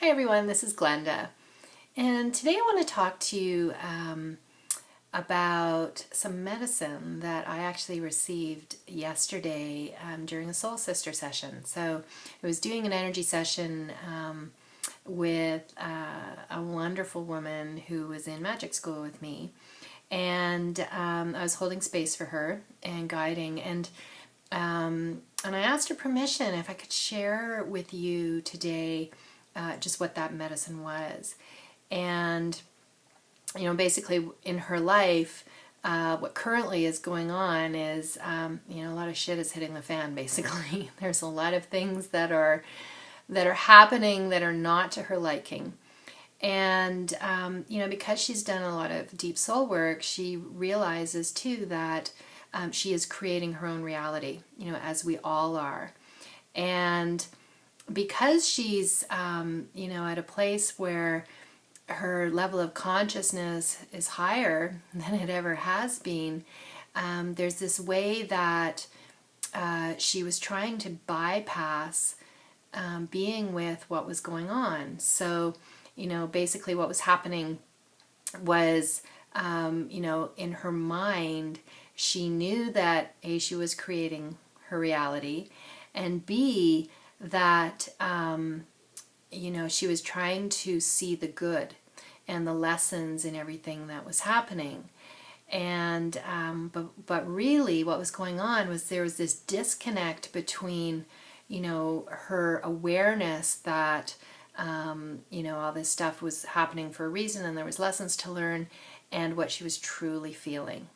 Hi everyone, this is Glenda, and today I want to talk to you about some medicine that I actually received yesterday during a Soul Sister session. So I was doing an energy session with a wonderful woman who was in magic school with me, and I was holding space for her and guiding, and I asked her permission if I could share with you today just what that medicine was. And, basically in her life, what currently is going on is, a lot of shit is hitting the fan, basically. There's a lot of things that are happening that are not to her liking. And, because she's done a lot of deep soul work, she realizes too that she is creating her own reality, as we all are. And because she's, at a place where her level of consciousness is higher than it ever has been, there's this way that she was trying to bypass being with what was going on. So, basically what was happening was, in her mind, she knew that A, she was creating her reality, and B, that she was trying to see the good and the lessons in everything that was happening. And but really what was going on was there was this disconnect between her awareness that all this stuff was happening for a reason and there was lessons to learn, and what she was truly feeling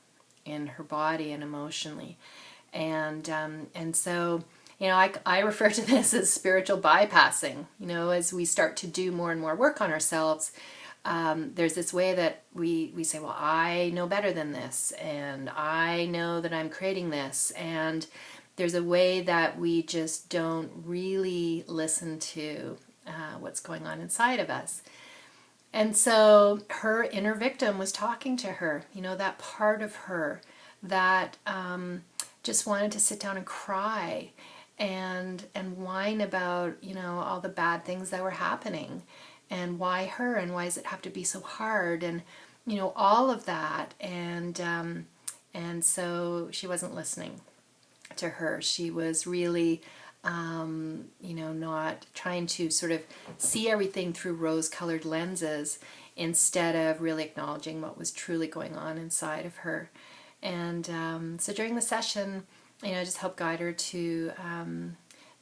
in her body and emotionally. And so I refer to this as spiritual bypassing. As we start to do more and more work on ourselves, there's this way that we say, well, I know better than this, and I know that I'm creating this, and there's a way that we just don't really listen to what's going on inside of us. And so her inner victim was talking to her, that part of her that just wanted to sit down and cry and whine about all the bad things that were happening, and why her, and why does it have to be so hard, and all of that. And so she wasn't listening to her. She was really not trying to sort of see everything through rose-colored lenses, instead of really acknowledging what was truly going on inside of her. And so during the session, I just helped guide her to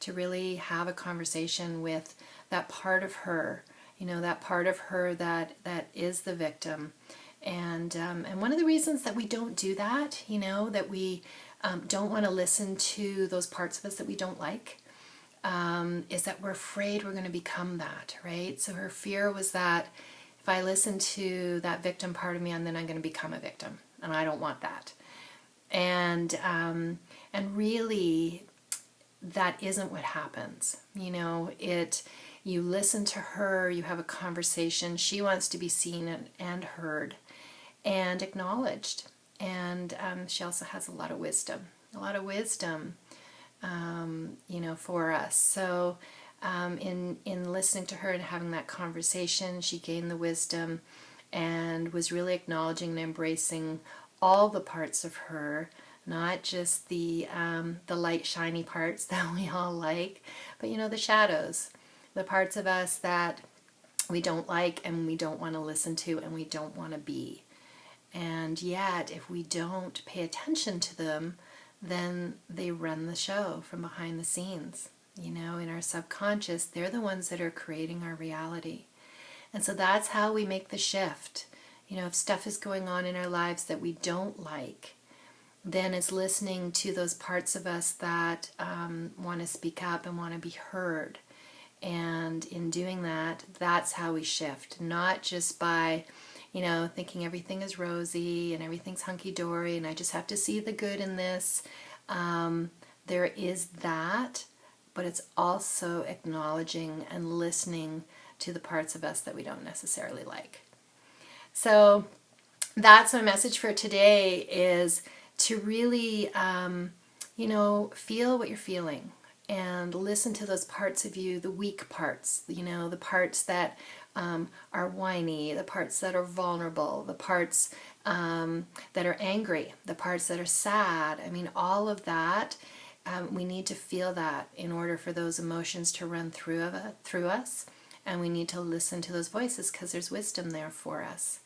really have a conversation with that part of her, that part of her that is the victim. And one of the reasons that we don't do that, that we don't want to listen to those parts of us that we don't like, is that we're afraid we're going to become that, right? So her fear was that if I listen to that victim part of me, then I'm going to become a victim, and I don't want that. And really, that isn't what happens. You listen to her, you have a conversation. She wants to be seen and heard and acknowledged. And she also has a lot of wisdom, for us. So in listening to her and having that conversation, she gained the wisdom and was really acknowledging and embracing all the parts of her, not just the light, shiny parts that we all like, but the shadows, the parts of us that we don't like and we don't want to listen to and we don't want to be. And yet, if we don't pay attention to them, then they run the show from behind the scenes. In our subconscious, they're the ones that are creating our reality. And so that's how we make the shift. If stuff is going on in our lives that we don't like, then it's listening to those parts of us that want to speak up and want to be heard. And in doing that, that's how we shift. Not just by, thinking everything is rosy and everything's hunky-dory and I just have to see the good in this. There is that, but it's also acknowledging and listening to the parts of us that we don't necessarily like. So that's my message for today, is to really, feel what you're feeling and listen to those parts of you, the weak parts, the parts that are whiny, the parts that are vulnerable, the parts that are angry, the parts that are sad. I mean, all of that, we need to feel that in order for those emotions to run through us. And we need to listen to those voices because there's wisdom there for us.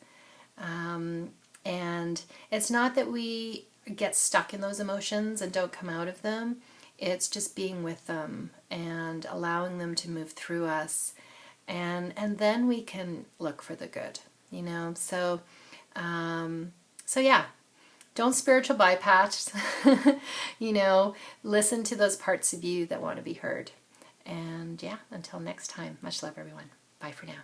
And it's not that we get stuck in those emotions and don't come out of them. It's just being with them and allowing them to move through us. And then we can look for the good, So, so yeah, don't spiritual bypass, listen to those parts of you that want to be heard. And yeah, until next time, much love, everyone. Bye for now.